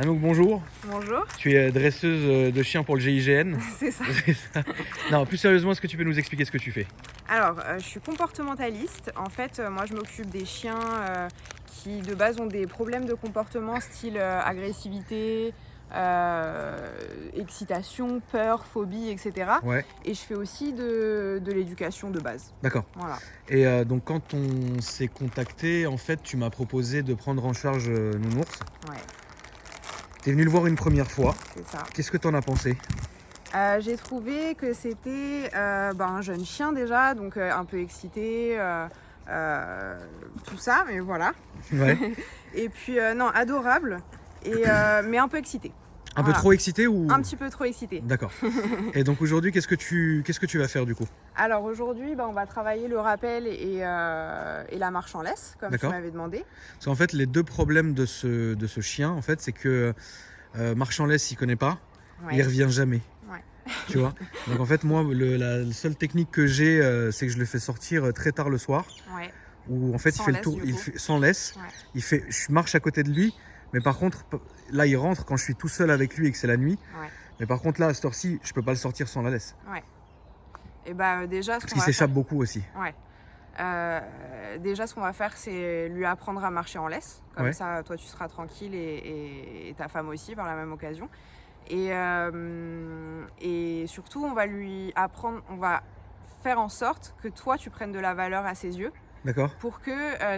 Anouk, bonjour. Bonjour. Tu es dresseuse de chiens pour le GIGN. C'est ça. C'est ça. Non, plus sérieusement, est-ce que tu peux nous expliquer ce que tu fais? Alors, je suis comportementaliste. En fait, moi, je m'occupe des chiens qui, de base, ont des problèmes de comportement style agressivité, excitation, peur, phobie, etc. Ouais, Et je fais aussi de l'éducation de base. d'accord. Voilà. Et donc quand on s'est contacté, en fait, tu m'as proposé de prendre en charge Nounours. Ouais, T'es venu le voir une première fois. c'est ça. Qu'est-ce que t'en as pensé? J'ai trouvé que c'était un jeune chien déjà, donc un peu excité, tout ça, mais voilà. Ouais. Et puis, non, adorable, mais un peu excité. Un peu Voilà. trop excité ou? Un petit peu trop excité. D'accord. Et donc aujourd'hui, qu'est-ce que tu vas faire du coup? Alors aujourd'hui, on va travailler le rappel et la marche en laisse, comme tu D'accord. m'avais demandé. Parce qu'en fait, les deux problèmes de ce chien, en fait, c'est que marche en laisse, il connaît pas, Ouais. il revient jamais. Ouais. Tu vois. Donc en fait, moi, la seule technique que j'ai, c'est que je le fais sortir très tard le soir, Ouais. où en fait Sans il fait le laisse, tour, du il coup. fait sans laisse. Ouais. Je marche à côté de lui, mais par contre, là, il rentre quand je suis tout seul avec lui et que c'est la nuit. Ouais. Mais par contre, là, à cette heure-ci, je peux pas le sortir sans la laisse. Ouais. Et déjà, ce Parce qu'on qu'il va s'échappe faire... beaucoup aussi. Ouais. Déjà, ce qu'on va faire, c'est lui apprendre à marcher en laisse. Comme Ouais. ça, toi, tu seras tranquille et ta femme aussi par la même occasion. Et surtout, on va lui apprendre, on va faire en sorte que toi, tu prennes de la valeur à ses yeux D'accord. pour que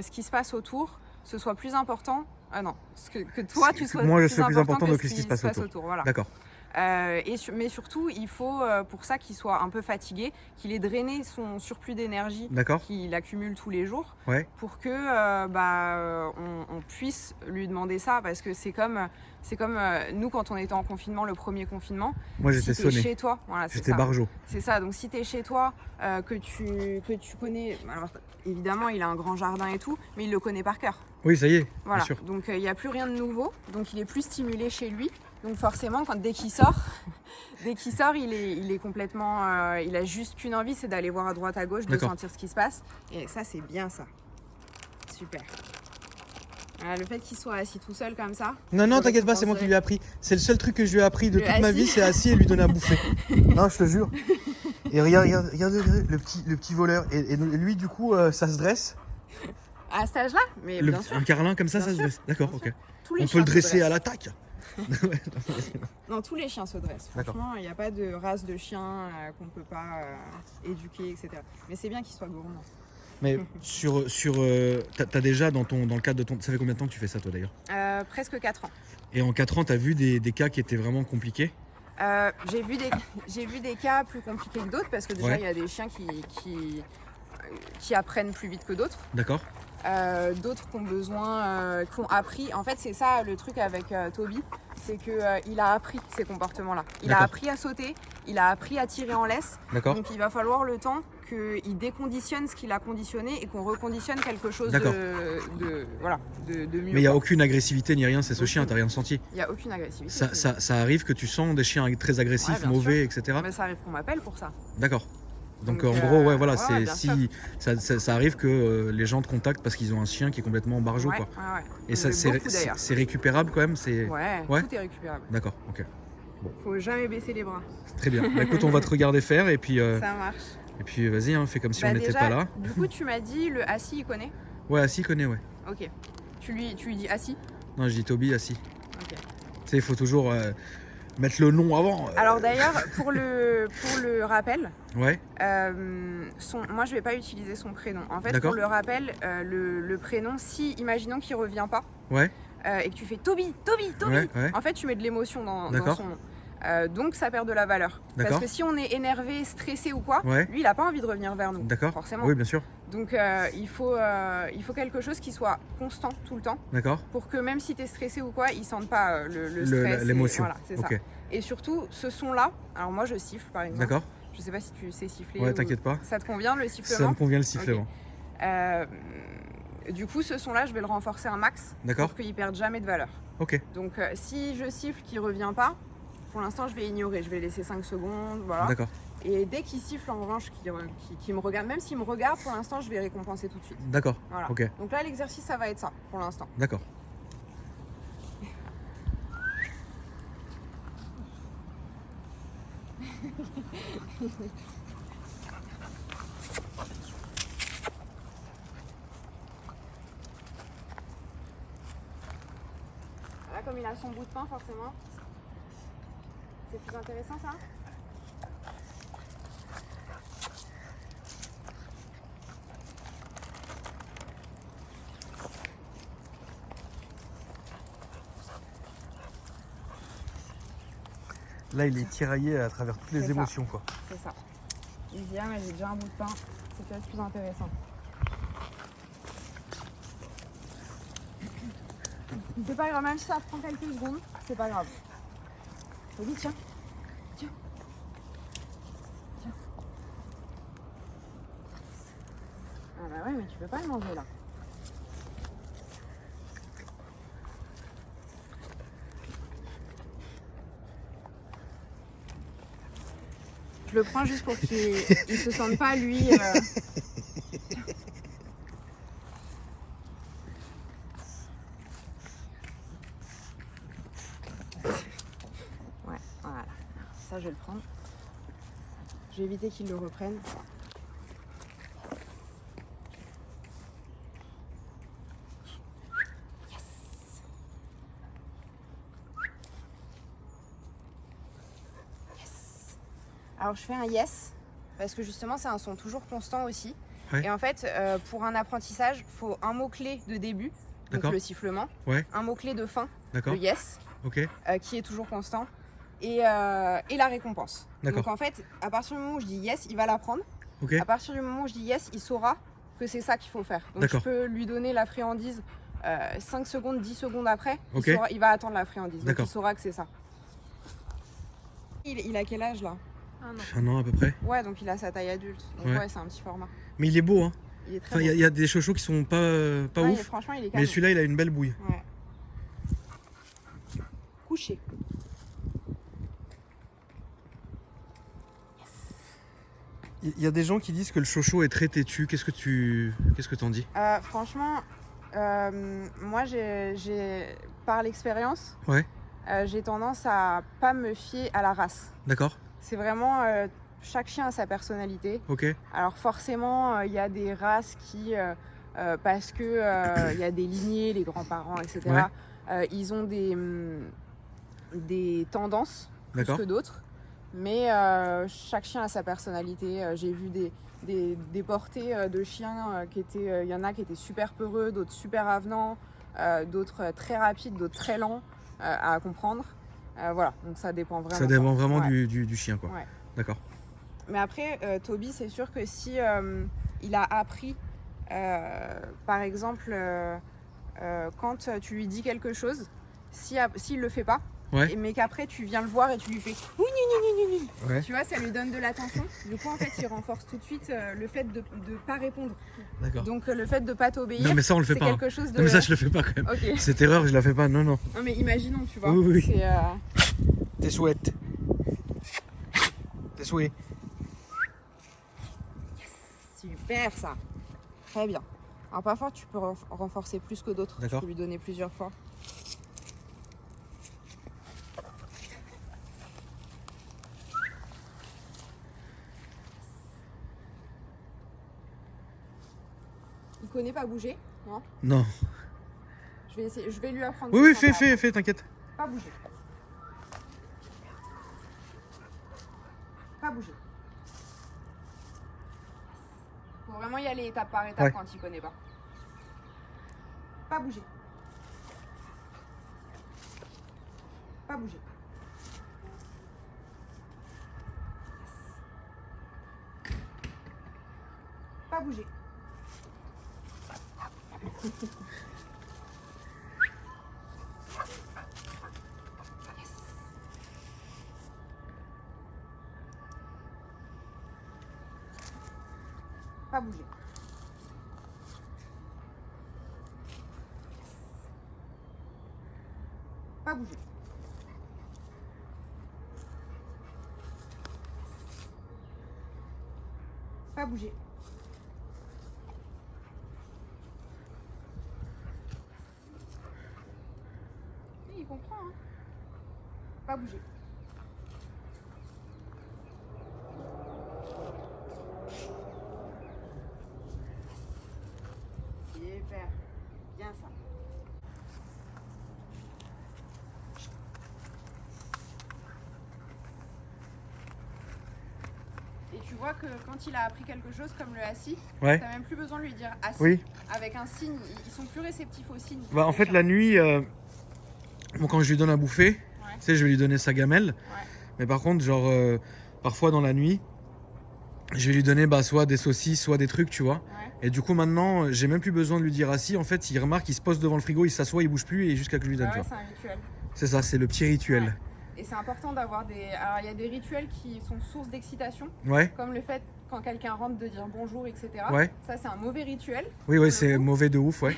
ce qui se passe autour, ce soit plus important. Ah non, que toi, tu sois Moi, je plus suis plus important que que ce qui se passe autour. Voilà. D'accord. Mais surtout, il faut pour ça qu'il soit un peu fatigué, qu'il ait drainé son surplus d'énergie D'accord. qu'il accumule tous les jours, Ouais. pour que on puisse lui demander ça, parce que c'est comme nous quand on était en confinement, le premier confinement. Moi, j'étais si t'es sonné. chez toi, voilà, c'est J'étais ça. barjot. C'est ça. Donc si tu es chez toi, que tu connais, alors évidemment il a un grand jardin et tout, mais il le connaît par cœur. Oui, ça y est. Voilà. Bien sûr. Donc il n'y a plus rien de nouveau, donc il est plus stimulé chez lui. Donc forcément, dès qu'il sort, il est complètement, il a juste qu'une envie, c'est d'aller voir à droite à gauche, de D'accord. sentir ce qui se passe. Et ça, c'est bien ça. Super. Voilà, le fait qu'il soit assis tout seul comme ça. Non, je t'inquiète pas, c'est moi qui lui ai appris. C'est le seul truc que je lui ai appris de Le toute ma assis. vie, c'est assis et lui donner à bouffer. Non, je te jure. Et regarde, le petit voleur. Et lui, du coup, ça se dresse. À cet âge-là, mais bien sûr. Un carlin comme ça, Bien ça se sûr, dresse. D'accord, bien ok. sûr. Tous les On peut chiens le se dresser dressent. à l'attaque. Non, tous les chiens se dressent. D'accord. Franchement, il n'y a pas de race de chien qu'on ne peut pas éduquer, etc. Mais c'est bien qu'il soit gourmand. Mais t'as déjà dans le cadre de ton. Ça fait combien de temps que tu fais ça, toi d'ailleurs? Presque 4 ans. Et en 4 ans, t'as vu des cas qui étaient vraiment compliqués? J'ai vu des cas plus compliqués que d'autres, parce que déjà, Ouais. il y a des chiens qui apprennent plus vite que d'autres. D'accord. D'autres qui ont besoin, qui ont appris. En fait, c'est ça le truc avec Toby, c'est qu'il a appris ces comportements-là. Il a D'accord. appris à sauter, il a appris à tirer en laisse. D'accord. Donc il va falloir le temps qu'il déconditionne ce qu'il a conditionné et qu'on reconditionne quelque chose D'accord. de mieux. Mais il n'y a aucune agressivité ni rien, c'est ce chien, t'as rien senti. Il n'y a aucune agressivité. Ça arrive que tu sens des chiens très agressifs, Ouais, bien mauvais, etc. Mais ça arrive qu'on m'appelle pour ça. D'accord. Donc en Donc, gros, ouais, voilà, ouais, bien si ça arrive que les gens te contactent parce qu'ils ont un chien qui est complètement barjot, Ouais, quoi. ouais. Et ça, J'en ai beaucoup, d'ailleurs. c'est récupérable quand même, Ouais, Ouais. tout est récupérable. D'accord, ok. Faut jamais baisser les bras. Très bien. Bah, écoute, on va te regarder faire et puis Ça marche. vas-y, hein, fais comme si on n'était déjà, pas là. Du coup, tu m'as dit le assis, il connaît? Ouais, Assis connaît, ouais. Ok. Tu lui dis assis? Non, je dis Toby, Assis. Ok. Tu sais, il faut toujours mettre le nom avant. Alors d'ailleurs, pour le rappel, Ouais, moi je vais pas utiliser son prénom. En fait, D'accord. pour le rappel, le prénom, si imaginons qu'il revient pas ouais, et que tu fais Toby, Ouais, ouais. en fait tu mets de l'émotion dans D'accord. son nom. Donc ça perd de la valeur. Parce D'accord. que si on est énervé, stressé ou quoi, Ouais. lui il a pas envie de revenir vers nous. d'accord. Forcément. Oui, bien sûr. Donc il faut quelque chose qui soit constant tout le temps, D'accord. pour que même si tu es stressé ou quoi, ils sentent pas le stress. L'émotion. Voilà, c'est Ok. ça. Et surtout, ce son-là, alors moi je siffle par exemple. D'accord. Je sais pas si tu sais siffler. Ouais, ou- t'inquiète pas. Ça te convient le Ça sifflement? me convient le sifflement. Du coup, ce son-là, je vais le renforcer un max D'accord. pour qu'il perde jamais de valeur. Ok. Donc si je siffle qu'il revient pas, pour l'instant je vais ignorer, je vais laisser 5 secondes, voilà. D'accord. Et dès qu'il siffle en revanche, qu'il me regarde, même s'il me regarde, pour l'instant je vais récompenser tout de suite. D'accord. Voilà. Ok. Donc là l'exercice ça va être ça pour l'instant. D'accord. Là, comme il a son bout de pain, forcément, c'est plus intéressant ça. Là, il est tiraillé à travers toutes les C'est ça. émotions, quoi. C'est ça. Il se dit, ah mais j'ai déjà un bout de pain, c'est peut-être plus intéressant. C'est pas grave, même si ça prend quelques secondes, c'est pas grave. Vas-y, tiens. Tiens. Tiens. Ah bah ouais, mais tu peux pas le manger là. Je le prends juste pour qu'il il se sente pas lui. Ouais, voilà. Ça, je vais le prendre. Je vais éviter qu'il le reprenne. Alors je fais un yes, parce que justement c'est un son toujours constant aussi. Ouais. Et en fait, pour un apprentissage, il faut un mot-clé de début, donc D'accord. le sifflement, Ouais. un mot-clé de fin, D'accord. le yes, Ok. qui est toujours constant, et la récompense. D'accord. Donc en fait, à partir du moment où je dis yes, il va l'apprendre. Ok. À partir du moment où je dis yes, il saura que c'est ça qu'il faut faire. Donc je D'accord. peux lui donner la friandise 5 secondes, 10 secondes après, Ok. il va attendre la friandise, donc D'accord. il saura que c'est ça. Il a quel âge là? Un an à peu près. Ouais, donc il a sa taille adulte. Donc Ouais. ouais, c'est un petit format. Mais il est beau, hein. Il est très Enfin, il beau. y a des chochos qui sont pas Ouais, ouf. franchement, il est Mais canon. celui-là, il a une belle bouille. Ouais. Couché. Il y a des gens qui disent que le chocho est très têtu. Qu'est-ce que t'en dis? Franchement, moi, par l'expérience, Ouais. j'ai tendance à pas me fier à la race. D'accord. C'est vraiment chaque chien a sa personnalité. Ok. Alors forcément, il y a des races qui, parce que il y a des lignées, les grands-parents, etc. Ils ont des tendances plus D'accord. que d'autres. Mais chaque chien a sa personnalité. J'ai vu des portées de chiens qui étaient, il y en a qui étaient super peureux, d'autres super avenants, d'autres très rapides, d'autres très lents à comprendre. Voilà, donc ça dépend vraiment. Ça dépend vraiment Ouais. du chien, quoi. Ouais. D'accord. Mais après, Toby, c'est sûr que si il a appris, par exemple, quand tu lui dis quelque chose, s'il le fait pas, Ouais. mais qu'après tu viens le voir et tu lui fais oui, ni, ni, ni, ni, Ouais. tu vois, ça lui donne de l'attention. Du coup, en fait, il renforce tout de suite le fait de pas répondre. D'accord. Donc, le fait de pas t'obéir, Non, mais ça, on le fait c'est pas. quelque chose de. Non, mais ça, je le fais pas quand même. Ok. Cette erreur, je la fais pas. Non, non. Non, mais imaginons, tu vois. Oui, oui, oui. C'est, Tes souhaits. Tes souhaits. super ça. Très bien. Alors parfois tu peux renforcer plus que d'autres. Tu D'accord. peux lui donner plusieurs fois. Il connaît pas bouger, non? Non. Je vais lui apprendre. Oui, ça oui, sympa. fais, t'inquiète. Pas bouger. Pas bouger. Faut vraiment y aller étape par étape Ouais. quand il connaît pas. Pas bouger. Pas bouger. Pas bouger. Pas bouger. Pas bouger. Pas bouger. Il comprend, hein. Pas bouger. vois que quand il a appris quelque chose comme le assis, Ouais. t'as même plus besoin de lui dire assis. Oui. Avec un signe, ils sont plus réceptifs aux signes. Bah, en fait, la nuit, bon, quand je lui donne à bouffer, tu sais, je vais lui donner sa gamelle. Ouais. Mais par contre, genre, parfois dans la nuit, je vais lui donner soit des saucisses, soit des trucs, tu vois. Ouais. Et du coup, maintenant, j'ai même plus besoin de lui dire assis. En fait, il remarque, il se pose devant le frigo, il s'assoit, il bouge plus, et jusqu'à que je lui donne, Bah tu ouais, vois. c'est un rituel. C'est ça, c'est le petit rituel. Ouais. Et c'est important d'avoir des. Alors, il y a des rituels qui sont source d'excitation, Ouais. comme le fait, quand quelqu'un rentre, de dire bonjour, etc. Ouais. Ça, c'est un mauvais rituel. Oui, ouais, c'est mauvais de ouf, ouais.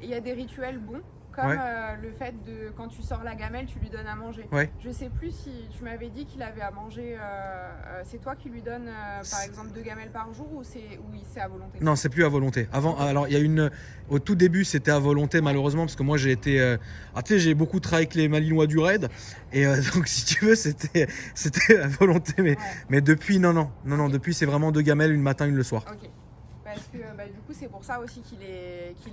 Et il y a des rituels bons, comme Ouais. le fait de, quand tu sors la gamelle, tu lui donnes à manger. Ouais. Je sais plus si tu m'avais dit qu'il avait à manger. C'est toi qui lui donnes, par exemple, 2 gamelles par jour, ou c'est à volonté? Non, c'est plus à volonté. Avant, alors il y a au tout début, c'était à volonté, malheureusement, parce que moi j'ai été, tu sais, j'ai beaucoup travaillé avec les Malinois du raid, et donc si tu veux, c'était à volonté, mais depuis, non, depuis c'est vraiment 2 gamelles, une matin, une le soir. Ok. Parce que du coup, c'est pour ça aussi qu'il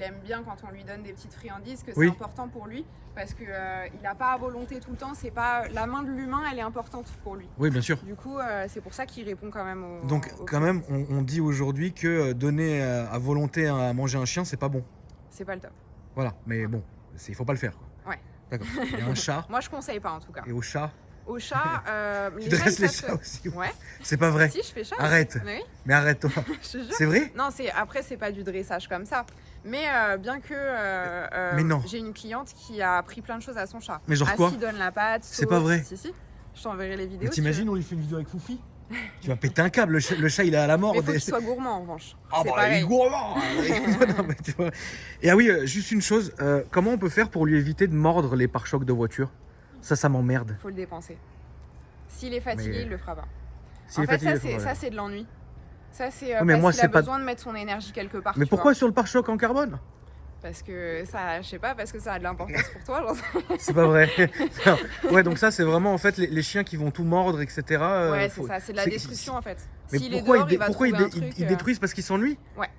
aime bien quand on lui donne des petites friandises, que c'est Oui. important pour lui, parce que il n'a pas à volonté tout le temps. C'est pas la main de l'humain, elle est importante pour lui. Oui, bien sûr. Du coup, c'est pour ça qu'il répond quand même aux. Donc quand même, on dit aujourd'hui que donner à volonté à manger un chien, c'est pas bon. C'est pas le top. Voilà, mais bon, il faut pas le faire, quoi. Ouais. D'accord. Il y a un chat, Moi, je conseille pas en tout cas. et au chat, Au chat, tu chats, dresses ils les savent- chats aussi. Ouais. C'est pas vrai. Si, je fais chat. Arrête. Mais oui, Mais arrête-toi. je te jure. C'est vrai? Non, après c'est pas du dressage comme ça. Mais bien que Mais non. j'ai une cliente qui a appris plein de choses à son chat. Mais genre Assis, quoi? donne la patte. C'est saute. pas vrai. Si. Je t'enverrai les vidéos. Mais si t'imagines, on lui fait une vidéo avec Foufi? Tu vas péter un câble, le chat il est à la mort. tu veux. Mais faut qu'il soit gourmand en revanche. Ah C'est bah il pareil. est gourmand. Non, mais tu vois. Et ah oui, juste une chose, comment on peut faire pour lui éviter de mordre les pare-chocs de voiture? Ça m'emmerde. Faut le dépenser. S'il est fatigué, Mais- il le fera pas. S'il En est fait, fatigué, ça c'est de l'ennui. Ça c'est mais parce moi, qu'il c'est a pas- besoin de mettre son énergie quelque part. Mais tu pourquoi vois. sur le pare-choc en carbone? Parce que ça, je sais pas, parce que ça a de l'importance pour toi. J'en sais. C'est pas vrai. Non. Ouais, donc ça c'est vraiment en fait les chiens qui vont tout mordre, etc. Ouais, c'est ça, c'est de la destruction en fait. Mais S'il est pourquoi dehors, il va pourquoi trouver un truc. ils détruisent parce qu'ils s'ennuient? Parce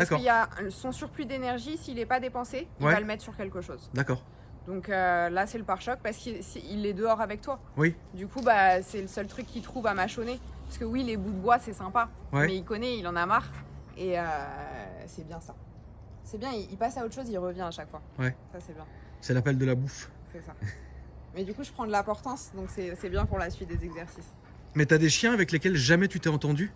D'accord. qu'il y a son surplus d'énergie, s'il n'est pas dépensé, il Ouais. va le mettre sur quelque chose. D'accord. Donc là, c'est le pare-choc parce qu'il est dehors avec toi. Oui. Du coup, c'est le seul truc qu'il trouve à mâchonner. Parce que oui, les bouts de bois, c'est sympa. Ouais. Mais il connaît, il en a marre. Et c'est bien ça. C'est bien, il passe à autre chose, il revient à chaque fois. Ouais. Ça, c'est bien. C'est l'appel de la bouffe. C'est ça. Mais du coup, je prends de l'importance, donc c'est bien pour la suite des exercices. Mais t'as des chiens avec lesquels jamais tu t'es entendu?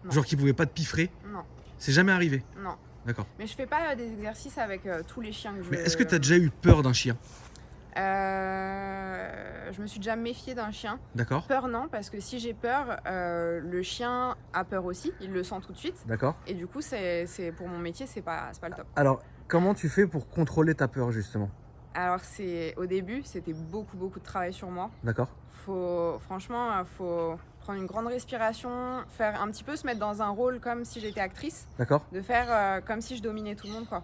Non. Genre qui pouvaient pas te piffrer? Non, C'est jamais arrivé? non. D'accord. Mais je fais pas des exercices avec tous les chiens que je... Mais est-ce que t'as déjà eu peur d'un chien? Je me suis déjà méfiée d'un chien. D'accord. Peur, non, parce que si j'ai peur, le chien a peur aussi, il le sent tout de suite. D'accord. Et du coup, pour mon métier, c'est pas le top. Alors, comment tu fais pour contrôler ta peur justement? Alors, au début, c'était beaucoup de travail sur moi. D'accord. Franchement, faut prendre une grande respiration, faire un petit peu se mettre dans un rôle comme si j'étais actrice, D'accord. de faire comme si je dominais tout le monde, quoi.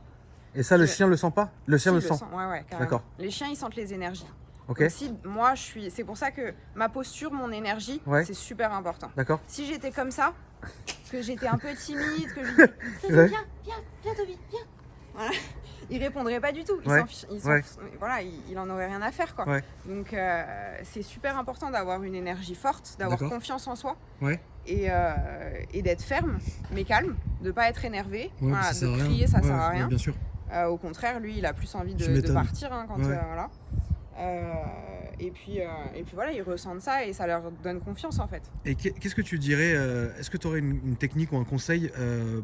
Et ça, le Je- chien le sent pas? Le chien Si, le il sent. Ouais, carrément. D'accord. Les chiens, ils sentent les énergies. Ok. Donc, si moi, c'est pour ça que ma posture, mon énergie, Ouais. c'est super important. D'accord. Si j'étais comme ça, que j'étais un peu timide, que je dis Ouais. viens Toby, viens. Voilà. Il répondrait pas du tout. Ouais. Ouais. Voilà, il en aurait rien à faire, quoi. Ouais. Donc c'est super important d'avoir une énergie forte, d'avoir D'accord. confiance en soi Ouais. et d'être ferme, mais calme, de pas être énervé. Ouais, Voilà, ça sert à de rien. crier, ça Ouais, sert à ouais, rien. bien sûr. Au contraire, lui, il a plus envie Tu de m'étonnes. partir hein, quand Ouais. voilà. Et puis voilà, ils ressentent ça et ça leur donne confiance en fait. Et qu'est-ce que tu dirais? Est-ce que tu aurais une technique ou un conseil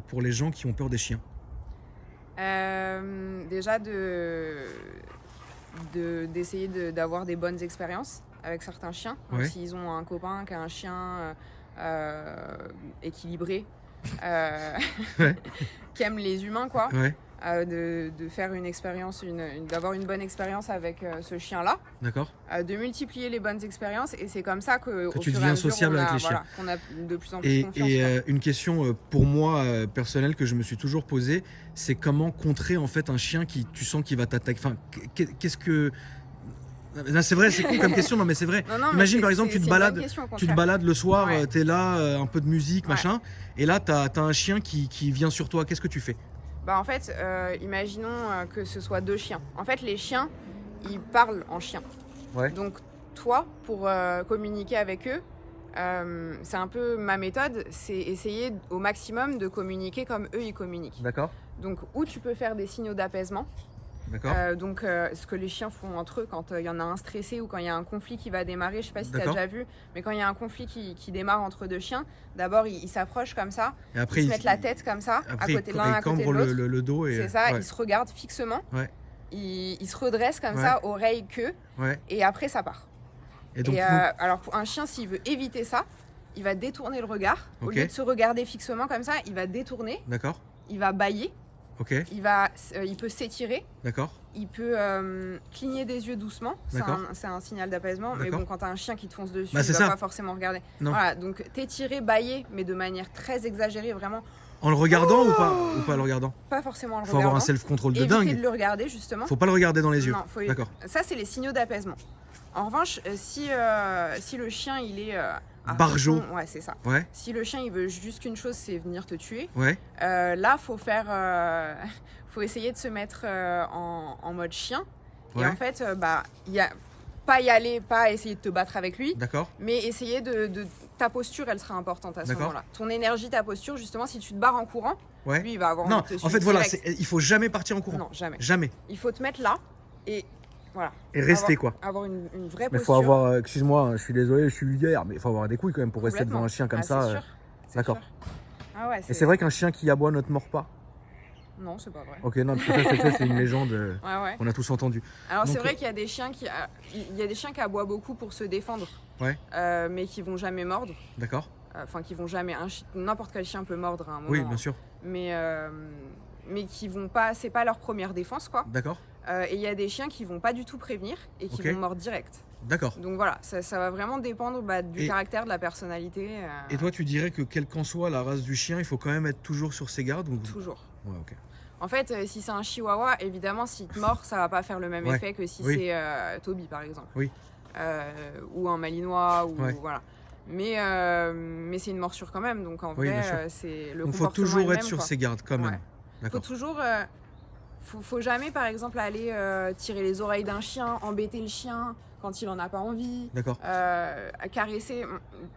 pour les gens qui ont peur des chiens? Déjà d'essayer d'avoir des bonnes expériences avec certains chiens. Donc, Ouais. s'ils ont un copain qui a un chien équilibré, Ouais. qui aime les humains, quoi, Ouais. de faire une expérience, d'avoir une bonne expérience avec ce chien-là, D'accord. de multiplier les bonnes expériences et c'est comme ça que Que au tu fur et deviens à mesure, sociable avec les voilà, qu'on a de plus en plus Et, confiance. et, quoi. une question pour moi personnelle que je me suis toujours posée, c'est comment contrer en fait un chien qui tu sens qu'il va t'attaquer. Enfin, qu'est-ce que là, c'est vrai, c'est con comme question, non mais c'est vrai. Non, mais Imagine par exemple c'est tu te une bonne balades, question, au tu te contraire. balades le soir, Ouais. t'es là, un peu de musique, Ouais. machin, et là t'as un chien qui vient sur toi. Qu'est-ce que tu fais? Bah en fait, imaginons que ce soit 2 chiens. En fait, les chiens, ils parlent en chien. Ouais. Donc toi, pour communiquer avec eux, c'est un peu ma méthode, c'est essayer au maximum de communiquer comme eux ils communiquent. D'accord. Donc où tu peux faire des signaux d'apaisement. D'accord. Ce que les chiens font entre eux quand il y en a un stressé ou quand il y a un conflit qui va démarrer, je sais pas si tu as D'accord. déjà vu, mais quand il y a un conflit qui démarre entre deux chiens, d'abord ils s'approchent comme ça, Et après, ils se mettent la tête comme ça, à côté de l'un, à côté de cambrent l'autre. le dos et. C'est ça, Ouais. ils se regardent fixement, Ouais. ils se redressent comme Ouais. ça, oreille, queue, Ouais. et après ça part. Et donc, Alors pour un chien, s'il veut éviter ça, il va détourner le regard. Au Ok. lieu de se regarder fixement comme ça, il va détourner, d'accord. il va bâiller, Ok. il peut s'étirer, D'accord. il peut cligner des yeux doucement. D'accord. C'est un signal d'apaisement. Mais D'accord. bon, quand t'as un chien qui te fonce dessus, Bah, il c'est va ça. pas forcément regarder. Non. Voilà, donc t'étirer, bâiller, mais de manière très exagérée, vraiment. En le regardant ou pas le regardant? Pas forcément le Faut avoir un regardant. self-control de Éviter dingue. de le regarder, justement. Faut pas le regarder dans les yeux. Non, D'accord. Ça, c'est les signaux d'apaisement. En revanche, si le chien, il est... à Barjot. fond, ouais, c'est ça. Ouais. Si le chien, il veut juste qu'une chose, c'est venir te tuer, Ouais. là, faut faut essayer de se mettre en mode chien. Et Ouais. en fait, pas y aller, pas essayer de te battre avec lui, D'accord. mais essayer ta posture, elle sera importante à ce D'accord. moment-là. Ton énergie, ta posture, justement, si tu te barres en courant, Ouais. lui, il va avoir Non, envie de te en suivre fait, voilà, direct. il faut jamais partir en courant. Non, jamais. Jamais. Il faut te mettre là et voilà. Et rester, quoi. Avoir une vraie Mais posture. faut avoir, excuse-moi, je suis désolé, je suis vulgaire, mais il faut avoir des couilles quand même pour rester Complètement. devant un chien comme Ah, ça. c'est sûr. C'est d'accord. sûr. Ah ouais, Et c'est vrai qu'un chien qui aboie ne te mord pas. Non, c'est pas vrai. Ok, non, parce que ça, c'est une légende. Ouais, ouais. On a tous entendu. Alors c'est Donc, vrai qu'il y a des chiens qui aboient beaucoup pour se défendre, Ouais. mais qui vont jamais mordre. D'accord. Enfin, qui vont jamais. N'importe quel chien peut mordre à un moment. Oui, bien sûr. Mais qui vont pas. C'est pas leur première défense, quoi. D'accord. Et il y a des chiens qui vont pas du tout prévenir et qui Ok. vont mordre direct. D'accord. Donc voilà, ça va vraiment dépendre du Et- caractère, de la personnalité. Et toi, tu dirais que quelle qu'en soit la race du chien, il faut quand même être toujours sur ses gardes ou... Toujours. Ouais, ok. En fait, si c'est un chihuahua, évidemment, s'il te mord, ça va pas faire le même Ouais. effet que si Oui. c'est Toby, par exemple. Oui. Ou un malinois, ou Ouais. voilà. Mais c'est une morsure quand même, donc en Oui, bien vrai, sûr. c'est le Donc, faut comportement toujours est le être même, sur quoi. ses gardes quand même. Ouais. Faut D'accord. toujours... faut jamais, par exemple, aller tirer les oreilles d'un chien, embêter le chien quand il en a pas envie. D'accord. Caresser,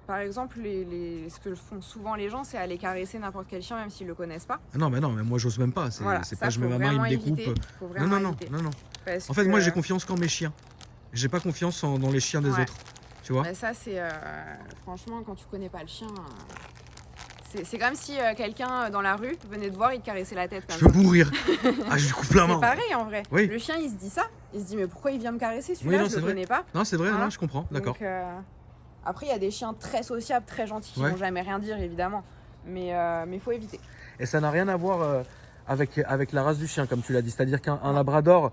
par exemple, ce que font souvent les gens, c'est aller caresser n'importe quel chien, même s'ils le connaissent pas. Ah non, mais non, mais moi, j'ose même pas. C'est Voilà, c'est ça, pas je mets faut ma main, il vraiment me découpe. éviter. Faut Non, vraiment non, non, éviter. non, non. Parce En fait, moi, que- j'ai confiance qu'en mes chiens. J'ai pas confiance dans les chiens des Ouais. autres. Tu vois? Mais ça, c'est franchement, quand tu connais pas le chien, c'est comme si quelqu'un dans la rue venait te voir, il te caressait la tête Je comme peux ça. mourir. Ah, je lui coupe la C'est main. pareil en vrai. Oui. Le chien, il se dit ça. Il se dit, mais pourquoi il vient me caresser Oui, celui-là? non, Je c'est le vrai. connais pas. Non, c'est vrai, Voilà. non, je comprends. D'accord. Donc, après, il y a des chiens très sociables, très gentils qui Ouais. vont jamais rien dire, évidemment. Mais faut éviter. Et ça n'a rien à voir avec la race du chien, comme tu l'as dit. C'est-à-dire qu'un labrador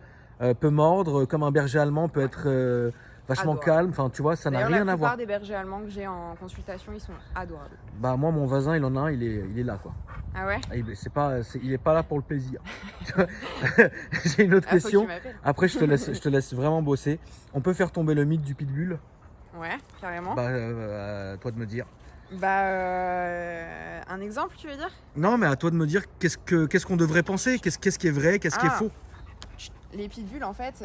peut mordre, comme un berger allemand peut être vachement Adorable. calme. Enfin, tu vois, ça n'a D'ailleurs, rien la à voir. plupart des bergers allemands que j'ai en consultation, ils sont adorables. Bah, moi, mon voisin, il en a un, il est là, quoi. Ah ouais? Ah, il est pas là pour le plaisir. J'ai une autre Ah, faut question. qu'il m'appelle. Après, je te laisse vraiment bosser. On peut faire tomber le mythe du pitbull? Ouais, carrément. Bah, à toi de me dire. Un exemple, tu veux dire? Non, mais à toi de me dire qu'est-ce qu'on devrait penser, qu'est-ce qui est vrai, qu'est-ce qui est Ah. faux. Les pitbulls, en fait,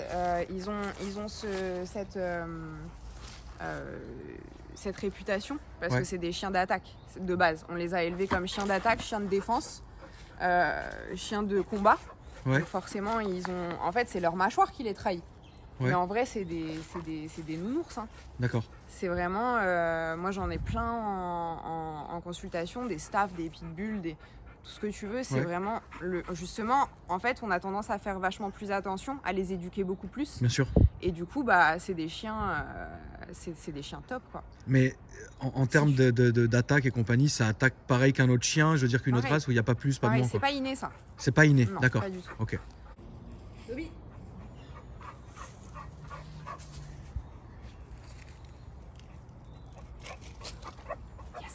ils ont cette réputation parce Ouais. que c'est des chiens d'attaque de base. On les a élevés comme chiens d'attaque, chiens de défense, chiens de combat. Ouais. Donc forcément, en fait, c'est leur mâchoire qui les trahit. Ouais. Mais en vrai, c'est des nounours, hein. D'accord. C'est vraiment... moi, j'en ai plein en consultation, des staffs, des pitbulls, tout ce que tu veux. C'est Ouais. vraiment... Justement, en fait, on a tendance à faire vachement plus attention, à les éduquer beaucoup plus. Bien sûr. Et du coup, c'est des chiens... c'est des chiens top, quoi. Mais en termes d'attaque et compagnie, ça attaque pareil qu'un autre chien, je veux dire qu'une autre Pareil. race où il n'y a pas plus, pas de Pareil, moins. c'est quoi. pas inné, ça. C'est pas inné, Non, d'accord. pas du tout. Ok. Toby. Yes.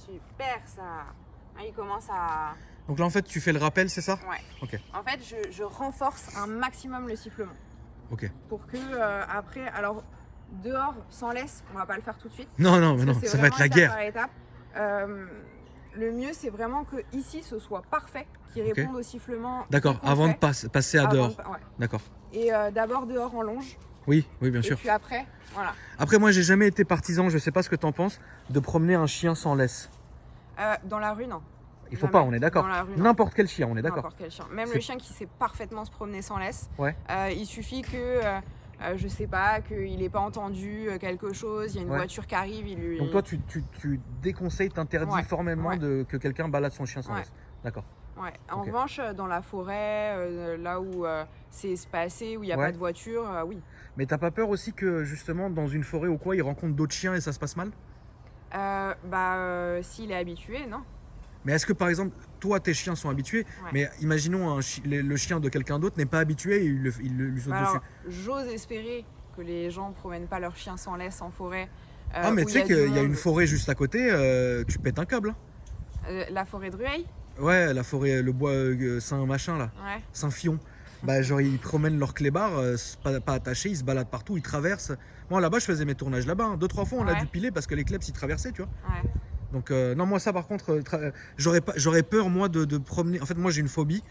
Super, ça. Ah, il commence à... Donc là, en fait, tu fais le rappel, c'est ça? Ouais. Ok. En fait, je renforce un maximum le sifflement. Ok. Pour que, après... Alors, dehors, sans laisse, on va pas le faire tout de suite. Non, non, mais parce non, que c'est ça va être la vraiment guerre. étape par étape. Le mieux, c'est vraiment que ici, ce soit parfait, qu'il Ok. réponde au sifflement. D'accord, dès qu'on avant le de fait. passer à Avant dehors. de- ouais. D'accord. Et d'abord dehors en longe, Oui, oui, bien Et sûr. puis après, voilà. Après, moi, j'ai jamais été partisan, je sais pas ce que t'en penses, de promener un chien sans laisse. Dans la rue, non. Il faut Jamais. pas, on est d'accord. Dans la rue, non. N'importe quel chien, on est d'accord. N'importe quel chien. Même C'est- le chien qui sait parfaitement se promener sans laisse. Ouais. Il suffit que, je sais pas, qu'il n'ait pas entendu quelque chose, il y a une Ouais. voiture qui arrive, il lui... Donc toi, tu déconseilles, t'interdis Ouais, formellement ouais. que quelqu'un balade son chien sans Ouais. laisse. D'accord. Ouais. En Ok. revanche, dans la forêt, là où c'est espacé, où il n'y a Ouais. pas de voiture, oui. Mais t'as pas peur aussi que justement dans une forêt ou quoi, il rencontre d'autres chiens et ça se passe mal? S'il est habitué, non. Mais est-ce que par exemple, toi, tes chiens sont habitués, Ouais. mais imaginons le chien de quelqu'un d'autre n'est pas habitué et il lui saute Bah dessus. alors, j'ose espérer que les gens promènent pas leurs chiens sans laisse en forêt. Ah, mais où tu il y sais a qu'il du y a une monde. forêt juste à côté, tu pètes un câble. La forêt de Rueil. Ouais, la forêt, le bois Saint-Machin là, Ouais. Saint-Fion. Bah, genre, ils promènent leur clébard, pas attachés, ils se baladent partout, ils traversent. Moi, là-bas, je faisais mes tournages là-bas. 2-3 fois, on l'a Ouais. dû piler parce que les klebs, ils traversaient, tu vois. Ouais. Donc, non, moi, ça, par contre, j'aurais peur, moi, de promener. En fait, moi, j'ai une phobie.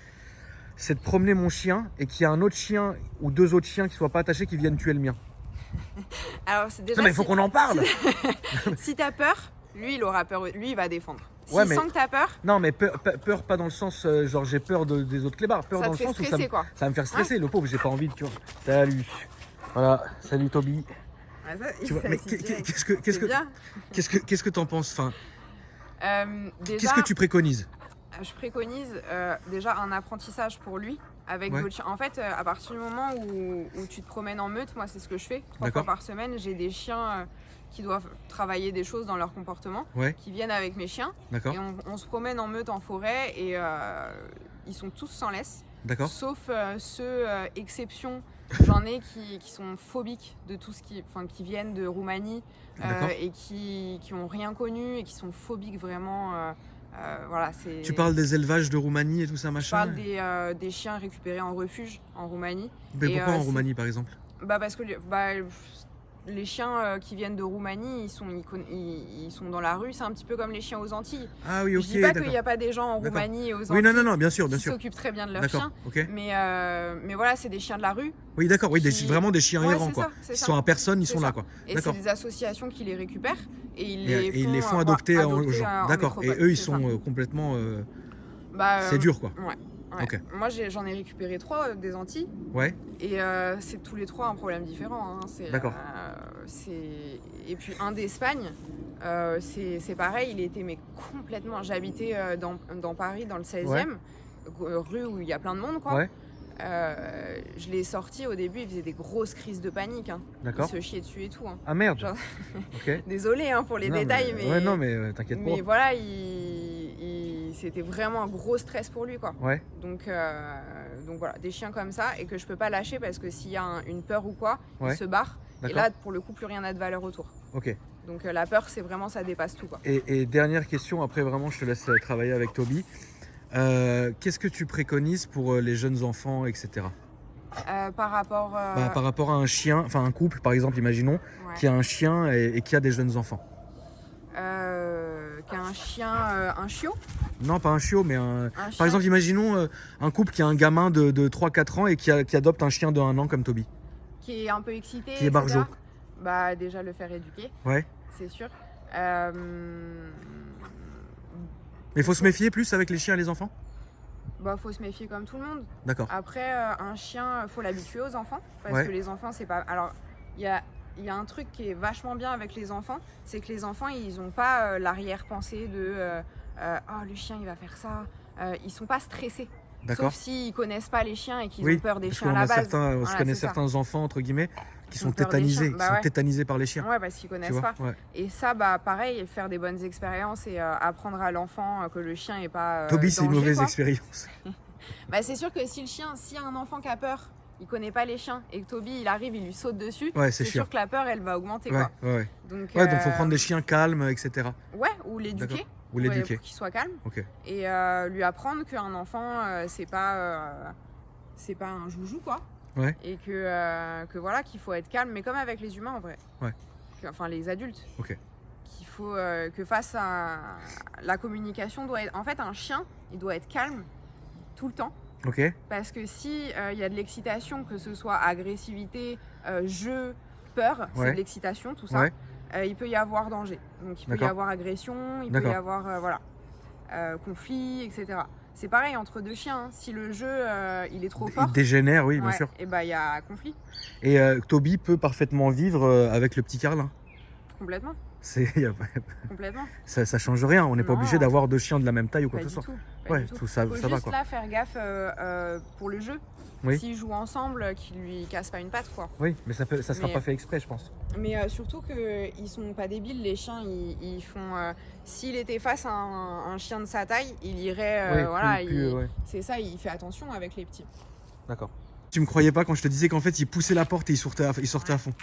C'est de promener mon chien et qu'il y a un autre chien ou 2 autres chiens qui soient pas attachés qui viennent tuer le mien. Alors, c'est déjà. Non, mais il faut qu'on en parle. Si t'as peur, lui, il aura peur. Lui, il va défendre. S'il Ouais, mais- sent que t'as peur, Non, mais peur pas dans le sens, genre, j'ai peur des autres clébards. Peur ça dans te le fait sens où stresser, quoi. ça va me faire stresser. Le pauvre, j'ai pas envie de, tu vois. Salut. Voilà, salut Toby. Ouais, ça, Tu vois, ça, mais c'est direct. qu'est-ce C'est bien. que t'en penses, enfin, Déjà, qu'est-ce que tu préconises? je préconise déjà un apprentissage pour lui avec Ouais. d'autres chiens. En fait, à partir du moment où tu te promènes en meute, moi c'est ce que je fais. 3 fois D'accord. par semaine, j'ai des chiens qui doivent travailler des choses dans leur comportement, Ouais, qui viennent avec mes chiens. d'accord, Et on se promène en meute en forêt et ils sont tous sans laisse. d'accord, Sauf ceux, exceptions, j'en ai qui sont phobiques de tout ce qui viennent de Roumanie d'accord. et qui ont rien connu et qui sont phobiques vraiment. Voilà, c'est. Tu parles des élevages de Roumanie et tout ça, Je machin? parle des chiens récupérés en refuge en Roumanie. Mais et, pourquoi en c'est- Roumanie, par exemple? Bah parce que les chiens qui viennent de Roumanie, ils sont dans la rue, c'est un petit peu comme les chiens aux Antilles. Ah oui, Je ok, dis pas qu'il d'accord. n'y a pas des gens en D'accord. Roumanie et aux Oui, Antilles non, bien sûr, bien qui sûr. s'occupent très bien de leurs D'accord, chiens. ok. Mais voilà, c'est des chiens de la rue. Oui, d'accord, oui, qui- vraiment des chiens Ouais, errants, c'est quoi. ça, c'est Qui ça. sont à personne, ils C'est sont ça. là, quoi. Et c'est D'accord. des associations qui les récupèrent et Et ils les font adopter aux gens. D'accord. Et eux, ils sont complètement. C'est dur, quoi. Ouais. Ouais. Ok. Moi, j'en ai récupéré 3 des Antilles Ouais, et c'est tous les 3 un problème différent. Hein. D'accord. Et puis un d'Espagne, c'est pareil, il était mais complètement. J'habitais dans Paris, dans le 16e, rue où il y a plein de monde, quoi. ouais, Je l'ai sorti au début, il faisait des grosses crises de panique. Hein. d'accord. Il se chiait dessus et tout. Hein. Ah merde. Genre- Ok. Désolée hein, pour les Non, détails, mais, Ouais, non, mais t'inquiète mais pas. voilà, c'était vraiment un gros stress pour lui, quoi. Ouais, Donc voilà, des chiens comme ça et que je peux pas lâcher parce que s'il y a une peur ou quoi, Ouais. il se barre. Et d'accord. là, pour le coup, plus rien n'a de valeur autour. Ok. Donc la peur, c'est vraiment, ça dépasse tout, quoi. Et dernière question, après vraiment, je te laisse travailler avec Toby. Qu'est-ce que tu préconises pour les jeunes enfants, etc. Par rapport, Par rapport à un chien, enfin un couple, par exemple, imaginons, ouais. qui a un chien et qui a des jeunes enfants. Qui a un chien, un chiot. Non, pas un chiot, mais un. Un Par chien exemple, imaginons un couple qui a un gamin de 3-4 ans et qui adopte un chien de 1 an comme Toby. qui est un peu excité, Qui est etc. barjot. Bah déjà le faire éduquer, Ouais. c'est sûr. Mais il faut se méfier plus avec les chiens et les enfants? Bah faut se méfier comme tout le monde. D'accord. Après un chien, faut l'habituer aux enfants parce Ouais. que les enfants c'est pas. Alors il y a un truc qui est vachement bien avec les enfants, c'est que les enfants ils ont pas l'arrière-pensée de oh le chien il va faire ça. Ils sont pas stressés. D'accord. Sauf s'ils connaissent pas les chiens et qu'ils Oui, ont peur des parce chiens qu'on à la a base. on se Voilà, connaît c'est ça. certains enfants, entre guillemets, qui sont ont peur des tétanisés, chiens. Bah ouais. tétanisés par les chiens. Ouais, parce qu'ils Tu connaissent vois? pas. Ouais. Et ça, bah pareil, faire des bonnes expériences et apprendre à l'enfant que le chien est pas. Toby, c'est une danger, mauvaise quoi. expérience. Bah c'est sûr que s'il y a un enfant qui a peur, il connaît pas les chiens et que Toby il arrive, il lui saute dessus, Ouais, c'est c'est chiant. sûr que la peur elle va augmenter, Ouais, quoi. ouais. Donc, Ouais, donc faut prendre des chiens calmes, etc. Ouais, ou l'éduquer. D'accord. Ou l'éduquer. Pour qu'il soit calme. Ok. Et lui apprendre qu'un enfant c'est pas un joujou, quoi. Ouais. Et que voilà, qu'il faut être calme, mais comme avec les humains en vrai. Ouais. Enfin les adultes. Ok. Qu'il faut que face à la communication doit être. En fait, un chien, il doit être calme tout le temps. Ok. Parce que si il y a de l'excitation, que ce soit agressivité, jeu, peur, c'est Ouais. de l'excitation, tout ça, Ouais. il peut y avoir danger. Donc il peut y D'accord. avoir agression, il peut D'accord. y avoir voilà, conflit, etc. C'est pareil entre deux chiens, hein. Si le jeu il est trop Il fort, dégénère, oui, bien ouais, sûr. et bah il y a conflit, Et Toby peut parfaitement vivre avec le petit Carlin. complètement, Y a complètement. ça change rien. On n'est pas Non. obligé d'avoir 2 chiens de la même taille ou quoi Pas que ce du soit. tout. Pas Ouais, du tout. tout ça, Faut ça va juste quoi. là faire gaffe pour le jeu. Oui. S'ils jouent ensemble, qu'ils lui cassent pas une patte, quoi. Oui, mais ça sera Mais- pas fait exprès, je pense. Mais surtout qu'ils sont pas débiles, les chiens. Ils font. S'il était face à un chien de sa taille, il irait. Oui, Voilà, ouais. c'est ça, il fait attention avec les petits. D'accord. Tu me croyais pas quand je te disais qu'en fait il poussait la porte et il sortait à fond.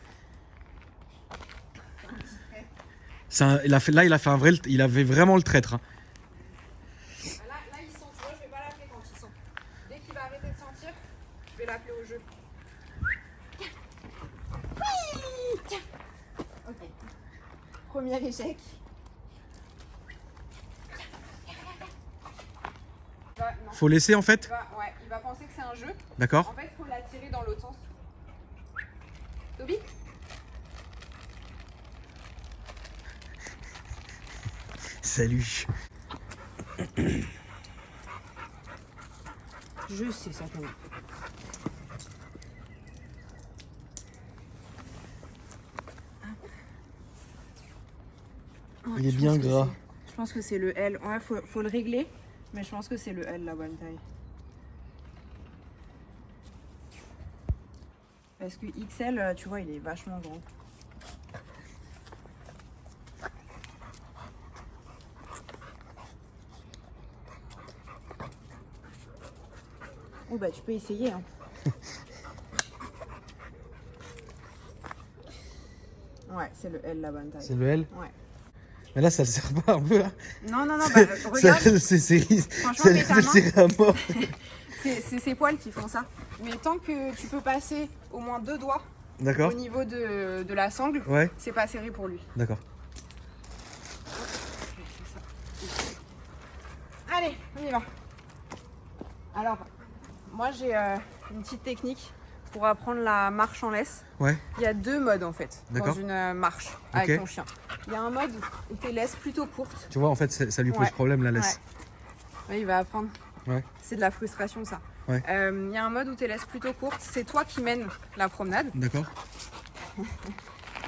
Il a fait un vrai, il avait vraiment le traître. Hein. Là, il sent, tu vois, je vais pas l'appeler quand il sent. Dès qu'il va arrêter de sentir, je vais l'appeler au jeu. Oui. Ok. Premier échec. Non. Faut laisser en fait. Il va penser que c'est un jeu. D'accord. En fait, il faut l'attirer dans l'autre sens. Toby? Salut. Je sais ça, Toby. Il est bien gras. Je pense que c'est le L. Ouais, faut le régler. Mais je pense que c'est le L, la bonne taille. Parce que XL, tu vois, il est vachement grand. Oh bah tu peux essayer. Hein. Ouais, c'est le L, la bonne taille. C'est le L. Ouais. Mais là ça le sert pas un peu là. Non, bah regarde. Franchement, ça mets ta le main. serrer à mort. C'est ses poils qui font ça. Mais tant que tu peux passer au moins 2 doigts D'accord. au niveau de la sangle, Ouais. c'est pas serré pour lui. D'accord. Allez, on y va. Alors, moi j'ai une petite technique pour apprendre la marche en laisse. Ouais. Il y a 2 modes en fait dans D'accord. une marche avec ton chien. Il y a un mode où tes laisses plutôt courtes. Tu vois en fait ça lui pose Ouais. problème la laisse. Ouais, il va apprendre. Ouais. C'est de la frustration ça. Ouais. Il y a un mode où tes laisses plutôt courtes. C'est toi qui mènes la promenade. D'accord.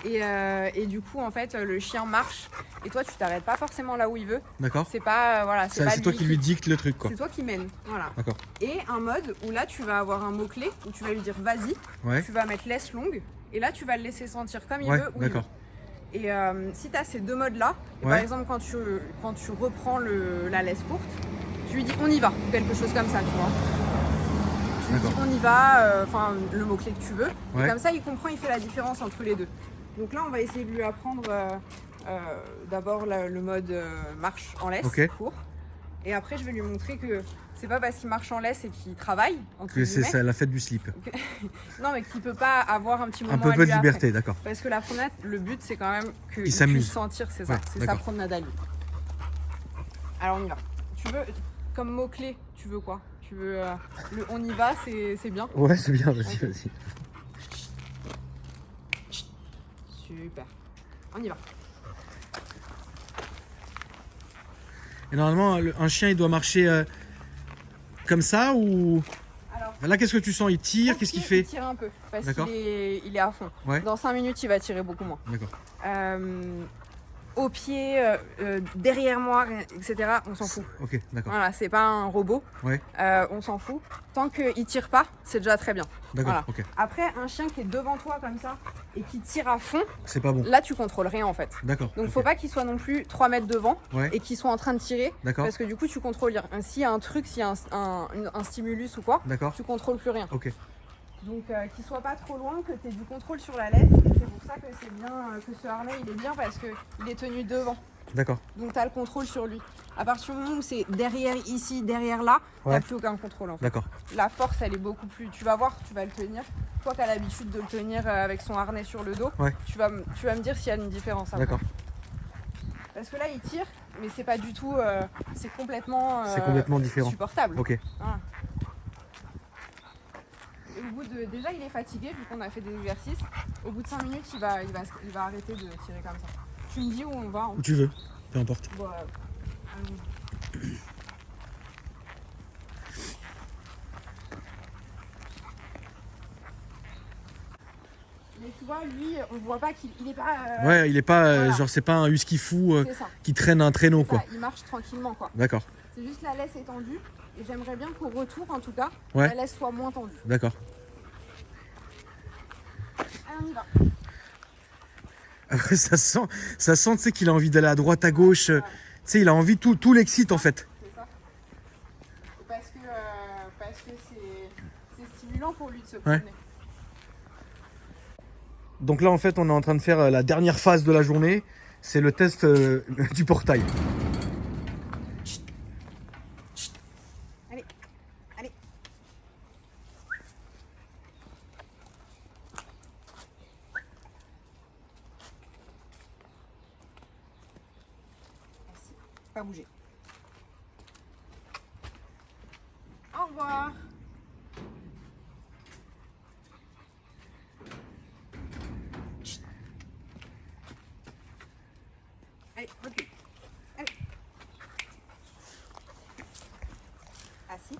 Et du coup en fait le chien marche et toi tu t'arrêtes pas forcément là où il veut. D'accord. C'est pas voilà, c'est pas C'est toi qui lui dicte le truc quoi. C'est toi qui mène, voilà. D'accord. Et un mode où là tu vas avoir un mot-clé où tu vas lui dire vas-y, Ouais. tu vas mettre laisse longue et là tu vas le laisser sentir comme il Ouais, veut où il veut. d'accord. Et si tu as ces 2 modes là, Ouais. par exemple quand tu reprends la laisse courte, tu lui dis on y va, ou quelque chose comme ça, tu vois. Tu lui dis D'accord. on y va, enfin le mot-clé que tu veux. Ouais. Et comme ça il comprend, il fait la différence entre les deux. Donc là on va essayer de lui apprendre d'abord le mode marche en laisse, Ok. court. Et après je vais lui montrer que c'est pas parce qu'il marche en laisse et qu'il travaille, entre Que c'est guillemets, ça la fête du slip. non mais qu'il peut pas avoir un petit moment Un peu à de lui après. liberté, d'accord. Parce que la promenade, le but c'est quand même qu'il Il s'amuse. puisse sentir, c'est ça, Ouais, c'est sa d'accord. promenade à lui. Alors on y va. Tu veux, comme mot-clé, tu veux quoi? Tu veux le on y va, c'est bien? Ouais, c'est bien, vas-y, Ok. vas-y. Super. On y va. Et normalement, un chien, il doit marcher comme ça ou... Alors, Là, qu'est-ce que tu sens? Il tire? Qu'est-ce qu'il il fait? tire un peu, parce D'accord. qu'il est à fond. Ouais. Dans 5 minutes, il va tirer beaucoup moins. D'accord. Au pied, derrière moi, etc., on s'en fout. Ok, d'accord. Voilà, c'est pas un robot, Ouais, on s'en fout. Tant qu'il tire pas, c'est déjà très bien. d'accord, Voilà. ok. Après, un chien qui est devant toi comme ça et qui tire à fond, C'est pas bon. là tu contrôles rien en fait. D'accord. Donc ok. faut pas qu'il soit non plus 3 mètres devant Ouais, et qu'il soit en train de tirer, d'accord, parce que du coup tu contrôles rien. S'il y a un truc, s'il y a un stimulus ou quoi, d'accord. tu contrôles plus rien. Ok, Donc qu'il soit pas trop loin, que tu aies du contrôle sur la laisse. Et c'est pour ça que c'est bien, que ce harnais il est bien parce qu'il est tenu devant. d'accord. Donc tu as le contrôle sur lui. À partir du moment où c'est derrière ici, derrière là, Ouais. t'as plus aucun contrôle en fait. D'accord. La force elle est beaucoup plus. Tu vas voir, tu vas le tenir. Toi qui as l'habitude de le tenir avec son harnais sur le dos, Ouais. tu vas me dire s'il y a une différence. après. D'accord. Parce que là il tire, mais c'est pas du tout. C'est complètement. C'est complètement différent. Supportable. Ok. Voilà. bout de... Déjà, il est fatigué vu qu'on a fait des exercices. Au bout de 5 minutes, il va arrêter de tirer comme ça. Tu me dis où on va. Où tu veux, peu importe. Bon, allons-y. Mais tu vois, lui, on voit pas qu'il est pas... Ouais, il est pas, voilà. genre, c'est pas un husky fou C'est ça. qui traîne un traîneau, C'est quoi. ça, il marche tranquillement, quoi. D'accord. C'est juste la laisse étendue. Et j'aimerais bien qu'au retour, en tout cas, Ouais. la laisse soit moins tendue. D'accord. Allez, on y va. Après, ça sent, tu sais, qu'il a envie d'aller à droite, à gauche. Tu sais, il a envie, tout l'excite, en fait. C'est ça. Parce que c'est stimulant pour lui de se promener. Donc là, en fait, on est en train de faire la dernière phase de la journée. C'est le test du portail. Allez, allez. Merci. Pas bouger. Au revoir. Allez, recule. Allez. Assis.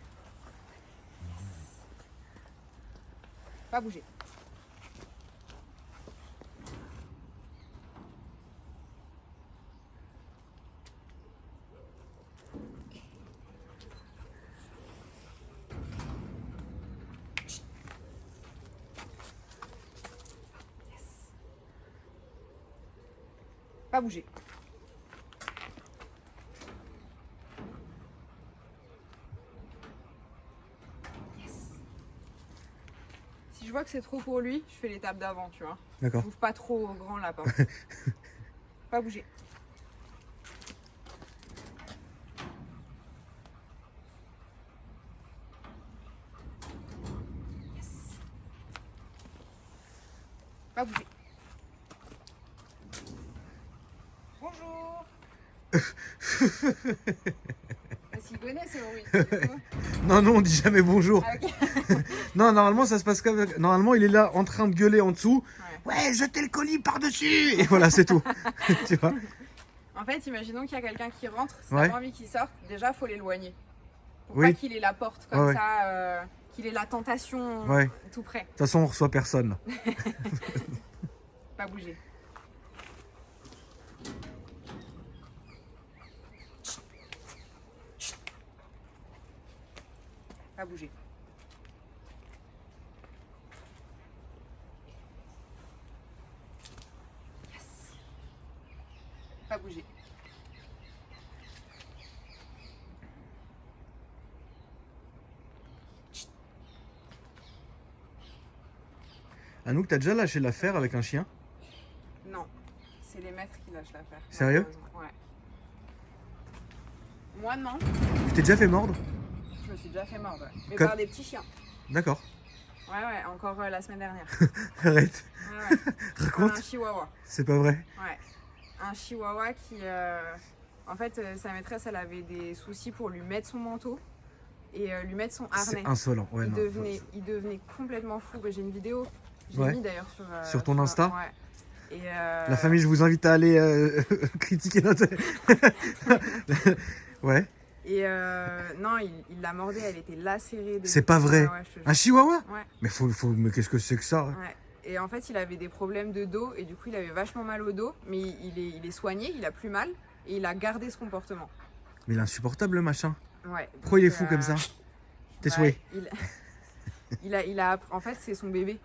Pas bouger. Pas bouger. Yes. Si je vois que c'est trop pour lui, je fais l'étape d'avant, tu vois. D'accord. Ouvre pas trop grand la porte. Pas bouger. Yes. Pas bouger. Bonjour. Est-ce qu'il connaît ce bruit? Non, on dit jamais bonjour. Ah, ok. Non, normalement, ça se passe comme... Normalement, il est là, en train de gueuler en dessous. Ouais. Ouais, jetez le colis par-dessus. Et voilà, c'est tout. Tu vois? En fait, imaginons qu'il y a quelqu'un qui rentre, si Ouais. t'as pas envie qu'il sorte, déjà, faut l'éloigner. Pour Oui. pas qu'il ait la porte comme Ouais. ça, qu'il ait la tentation Ouais. tout près. De toute façon, on reçoit personne. Pas bouger. Pas bouger. Yes. Pas bouger. Anouk, t'as déjà lâché l'affaire avec un chien? Non, c'est les maîtres qui lâchent l'affaire. Sérieux? malheureusement. Ouais. Moi, non. Tu t'es déjà fait mordre? Je me suis déjà fait mordre. Ouais. Mais Comme- par des petits chiens. D'accord. Ouais, encore la semaine dernière. Arrête. Ouais. Raconte. Un chihuahua. C'est pas vrai. Ouais. Un chihuahua qui... En fait, sa maîtresse, elle avait des soucis pour lui mettre son manteau et lui mettre son harnais. C'est insolent. Ouais, il, non, devenait complètement fou. J'ai une vidéo, j'ai Ouais. mis d'ailleurs Sur ton Insta. Ouais. Et La famille, je vous invite à aller critiquer notre... Ouais. Et non, il l'a mordée, elle était lacérée. C'est pas vrai. Ouais, je te Un jure. chihuahua? Ouais. Mais qu'est-ce que c'est que ça? Ouais. Et en fait, il avait des problèmes de dos et du coup, il avait vachement mal au dos, mais il est soigné, il a plus mal et il a gardé ce comportement. Mais il est insupportable, le machin. Ouais. Pourquoi il est Donc, fou comme ça? Tes bah, souhaits. En fait, c'est son bébé.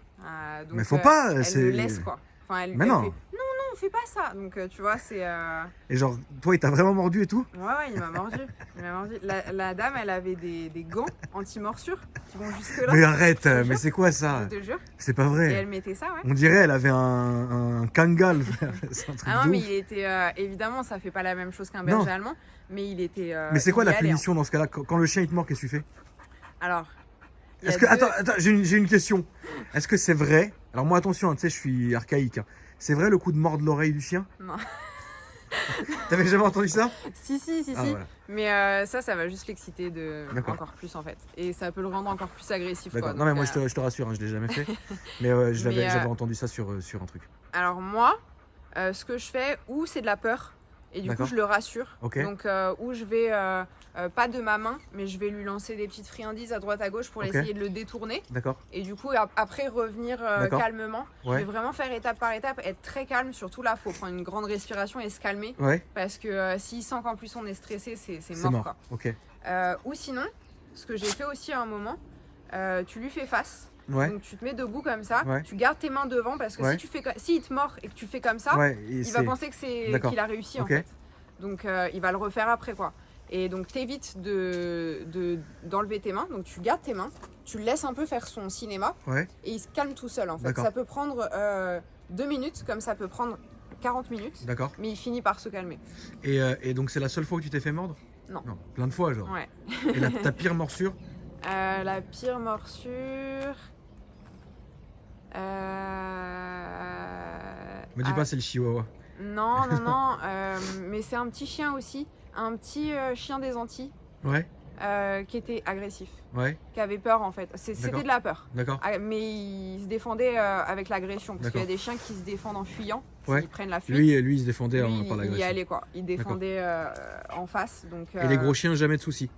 Donc, Mais faut pas, Elle c'est- le laisse quoi. Enfin, Mais elle non. fait, non, fais pas ça. Donc, tu vois, c'est. Et genre, toi, il t'a vraiment mordu et tout? Ouais, il m'a mordu. Il m'a mordu. La dame, elle avait des gants anti-morsure qui vont jusque-là. Mais arrête, te mais jure. c'est quoi ça? Je te jure. C'est pas Et vrai. elle mettait ça, ouais. On dirait elle avait un Kangal. C'est un truc Ah non, de mais ouf. il était. Évidemment, ça fait pas la même chose qu'un Non. berger allemand, mais il était. Mais c'est quoi il y la allait, punition dans ce cas-là? Quand le chien il te mord, qu'est-ce que tu fais? hein. Alors. il y a Est-ce que... deux- Attends, j'ai une question. Est-ce que c'est vrai? Alors moi, attention, hein, tu sais, je suis archaïque. Hein. C'est vrai le coup de mordre l'oreille du chien? Non. T'avais jamais entendu ça? Si, si, si, Ah, si. voilà. Mais ça va juste l'exciter D'accord. encore plus en fait. Et ça peut le rendre encore plus agressif. D'accord. Quoi. Non, mais Donc, moi, je te rassure, hein, je l'ai jamais fait. Mais j'avais entendu ça sur un truc. alors moi, ce que je fais, ou c'est de la peur, et du coup D'accord. je le rassure. Ok. Donc où je vais, pas de ma main, mais je vais lui lancer des petites friandises à droite à gauche pour Ok. essayer de le détourner. D'accord. Et du coup après revenir D'accord. calmement. Je Ouais. vais vraiment faire étape par étape, être très calme. Surtout là, faut prendre une grande respiration et se calmer. Ouais. Parce que s'il sent qu'en plus on est stressé, c'est C'est mort, mort. quoi. Ok. Ou sinon, ce que j'ai fait aussi à un moment, tu lui fais face. Ouais. Donc tu te mets debout comme ça, Ouais. tu gardes tes mains devant parce que Ouais. si il te mord et que tu fais comme ça, Ouais. il va penser que D'accord. qu'il a réussi Ok. en fait. Donc il va le refaire après quoi. Et donc t'évites d'enlever tes mains, donc tu gardes tes mains, tu le laisses un peu faire son cinéma Ouais. et il se calme tout seul en fait. D'accord. Ça peut prendre 2 minutes comme ça peut prendre 40 minutes, D'accord. mais il finit par se calmer. Et donc, c'est la seule fois que tu t'es fait mordre? Non. Non. Plein de fois, genre. Ouais. Et ta pire morsure? La pire morsure... Me dis pas, c'est le chihuahua. Non, non, non, mais c'est un petit chien aussi, un petit chien des Antilles Ouais. qui était agressif, Ouais. qui avait peur en fait. C'était D'accord. de la peur, D'accord. mais il se défendait avec l'agression, parce qu'il y a D'accord. des chiens qui se défendent en fuyant, Ouais. ils prennent la fuite. Lui, il se défendait Lui, par il y l'agression. allait quoi, il défendait en face. Donc, Et les gros chiens, jamais de soucis?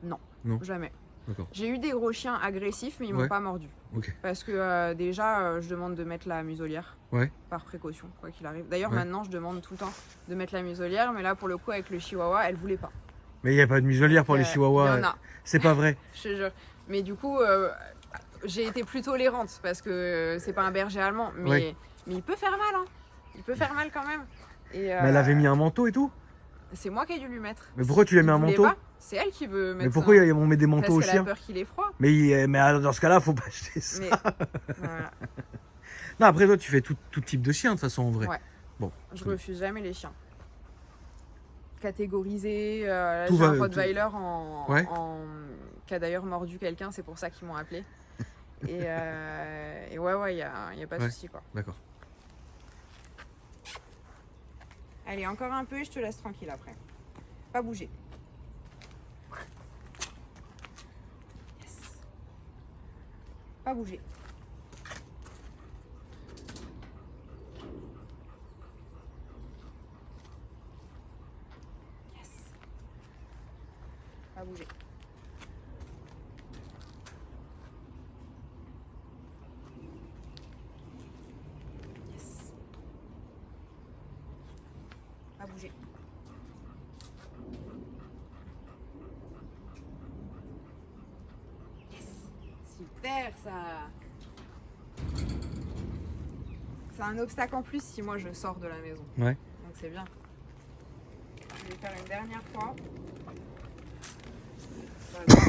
Non, Non. jamais. D'accord. J'ai eu des gros chiens agressifs, mais ils Ouais. m'ont pas mordu. Ok. Parce que déjà, je demande de mettre la muselière. Ouais. Par précaution, quoi qu'il arrive. D'ailleurs, Ouais. maintenant, je demande tout le temps de mettre la muselière, mais là, pour le coup, avec le chihuahua, elle voulait pas. Mais il n'y a pas de muselière pour les Il y chihuahuas. en a, C'est pas vrai. je te jure. Mais du coup, j'ai été plus tolérante parce que c'est pas un berger allemand, mais il peut faire mal, hein. Il peut faire mal quand même. Et, Mais elle avait mis un manteau et tout? c'est moi qui ai dû lui mettre. Mais pourquoi tu lui as mis un Il voulait manteau? pas. C'est elle qui veut mettre Mais pourquoi ça. on met des manteaux aux Parce qu'elle a chiens? peur qu'il ait froid. Mais dans ce cas-là, faut pas acheter ça. Mais voilà. Non, après toi, tu fais tout type de chien de toute façon en vrai. Ouais. Bon. Je refuse jamais les chiens. Catégorisé, là, Tout j'ai un va- Rottweiler Ouais. qui a d'ailleurs mordu quelqu'un, c'est pour ça qu'ils m'ont appelé. Et ouais, il y a pas de Ouais. souci quoi. D'accord. Allez, encore un peu et je te laisse tranquille après. Pas bouger. Yes. Pas bouger. Yes. Pas bouger. Yes. Pas bouger. Yes. Super ça. C'est un obstacle en plus si moi je sors de la maison. Ouais. Donc c'est bien. Je vais faire une dernière fois.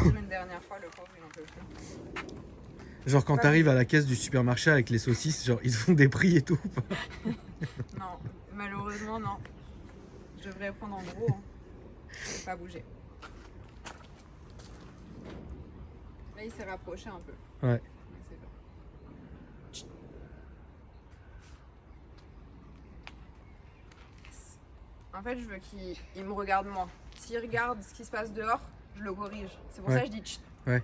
Une dernière fois, le pauvre il en peut plus. Genre quand Pas t'arrives à la caisse du supermarché avec les saucisses, genre ils te font des prix et tout. Non, malheureusement non. Je devrais prendre en gros. Hein. Je vais pas bouger. Là il s'est rapproché un peu. Ouais. Donc, c'est bien. Yes. En fait, je veux qu'il me regarde moi. S'il regarde ce qui se passe dehors, je le corrige. C'est pour ça que je dis tchit. Ouais.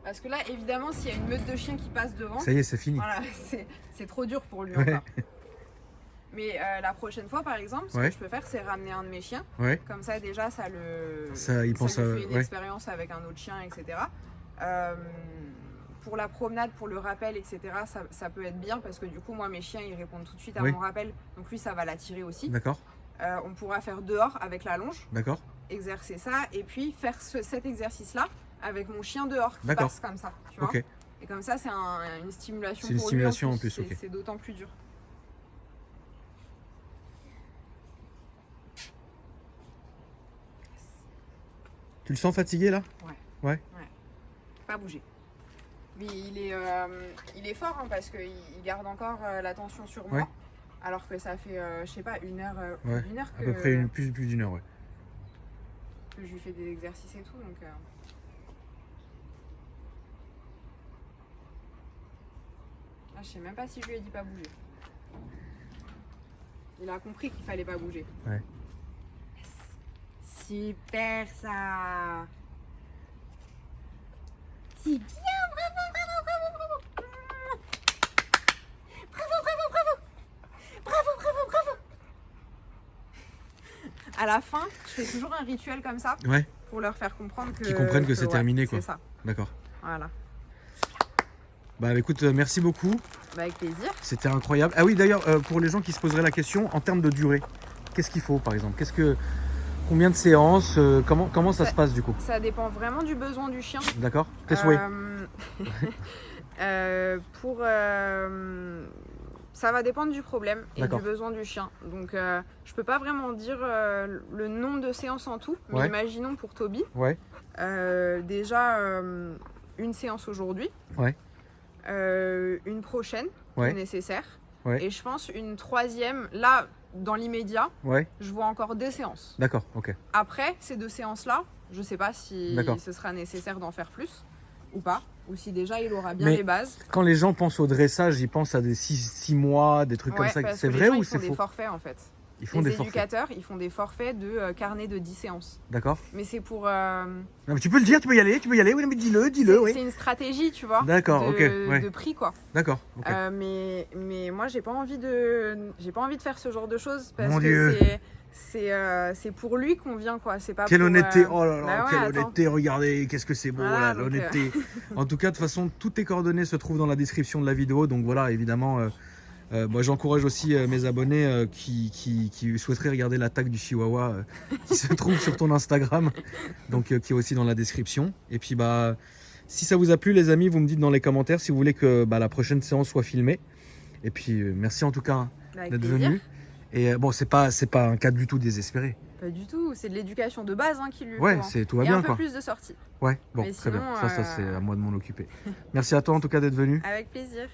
Parce que là, évidemment, s'il y a une meute de chiens qui passe devant, Ça y est, c'est fini. voilà, c'est trop dur pour lui Ouais. encore. Mais la prochaine fois, par exemple, ce Ouais. que je peux faire, c'est ramener un de mes chiens. Ouais. Comme ça, déjà, ça il pense lui à- fait une ouais. expérience avec un autre chien, etc. Pour la promenade, pour le rappel, etc., ça peut être bien parce que du coup, moi, mes chiens, ils répondent tout de suite à Oui. mon rappel. Donc lui, ça va l'attirer aussi. D'accord. On pourra faire dehors avec la longe, D'accord. exercer ça, et puis faire cet exercice-là avec mon chien dehors qui D'accord. passe comme ça. Tu vois. Ok. Et comme ça, c'est une stimulation C'est une pour stimulation lui en plus, ok. C'est d'autant plus dur. Tu le sens fatigué là? Pas bouger. Mais il est fort hein, parce qu'il garde encore l'attention sur moi. Ouais. Alors que ça fait, je sais pas, une heure, Ouais. plus d'une heure À peu près plus d'une heure, ouais. que je lui fais des exercices et tout. Donc, là, je sais même pas si je lui ai dit pas bouger. Il a compris qu'il fallait pas bouger. Ouais. Yes. Super ça. C'est bien, bravo, bravo, bravo, bravo. Bravo, bravo, bravo. Bravo, bravo, bravo. À la fin, je fais toujours un rituel comme ça Ouais. pour leur faire comprendre que... Qu'ils comprennent que c'est terminé, quoi. C'est ça, D'accord. voilà. Bah écoute, merci beaucoup. Bah, avec plaisir. C'était incroyable. Ah oui, d'ailleurs, pour les gens qui se poseraient la question, en termes de durée, qu'est-ce qu'il faut par exemple? Combien de séances? Comment ça se passe du coup? Ça dépend vraiment du besoin du chien. D'accord. Tes souhaits. Ça va dépendre du problème et D'accord. du besoin du chien. Donc je peux pas vraiment dire le nombre de séances en tout, mais Ouais. imaginons pour Toby, Ouais. déjà une séance aujourd'hui, Ouais. une prochaine, Ouais. nécessaire, Ouais. et je pense une troisième, là dans l'immédiat, Ouais. je vois encore 2 séances. D'accord. Ok. Après ces 2 séances-là, je sais pas si D'accord. ce sera nécessaire d'en faire plus ou pas, ou si déjà il aura bien Mais les bases. quand les gens pensent au dressage, ils pensent à des 6 mois, des trucs comme ça. Parce C'est que les vrai gens, ou ils c'est font des faux? forfaits en fait. Ils font Les des forfaits. éducateurs, ils font des forfaits de carnet de 10 séances. D'accord. Mais c'est pour... Non, mais tu peux le dire, tu peux y aller. Oui, mais dis-le, oui. c'est une stratégie, tu vois. D'accord, ok, ouais. De prix, quoi. D'accord. Ok. Mais moi, j'ai pas envie de faire ce genre de choses parce Mon que Dieu. c'est pour lui qu'on vient, quoi. C'est pas Quelle pour, honnêteté, oh là là, Bah ouais, quelle attends. honnêteté, regardez, qu'est-ce que c'est beau, Voilà, là, donc, l'honnêteté. En tout cas, de toute façon, toutes tes coordonnées se trouvent dans la description de la vidéo, donc voilà, évidemment, moi j'encourage aussi mes abonnés qui souhaiteraient regarder l'attaque du Chihuahua qui se trouve sur ton Instagram, donc qui est aussi dans la description. Et puis, bah, si ça vous a plu, les amis, vous me dites dans les commentaires si vous voulez que la prochaine séance soit filmée. Et puis, merci en tout cas Avec d'être plaisir. venu. Et bon, c'est pas un cas du tout désespéré. Pas du tout. C'est de l'éducation de base qui lui Ouais, faut, hein. tout va Et bien, un peu quoi. plus de sorties. Ouais, bon, Mais très bien. sinon, Ça c'est à moi de m'en occuper. Merci à toi en tout cas d'être venu. Avec plaisir.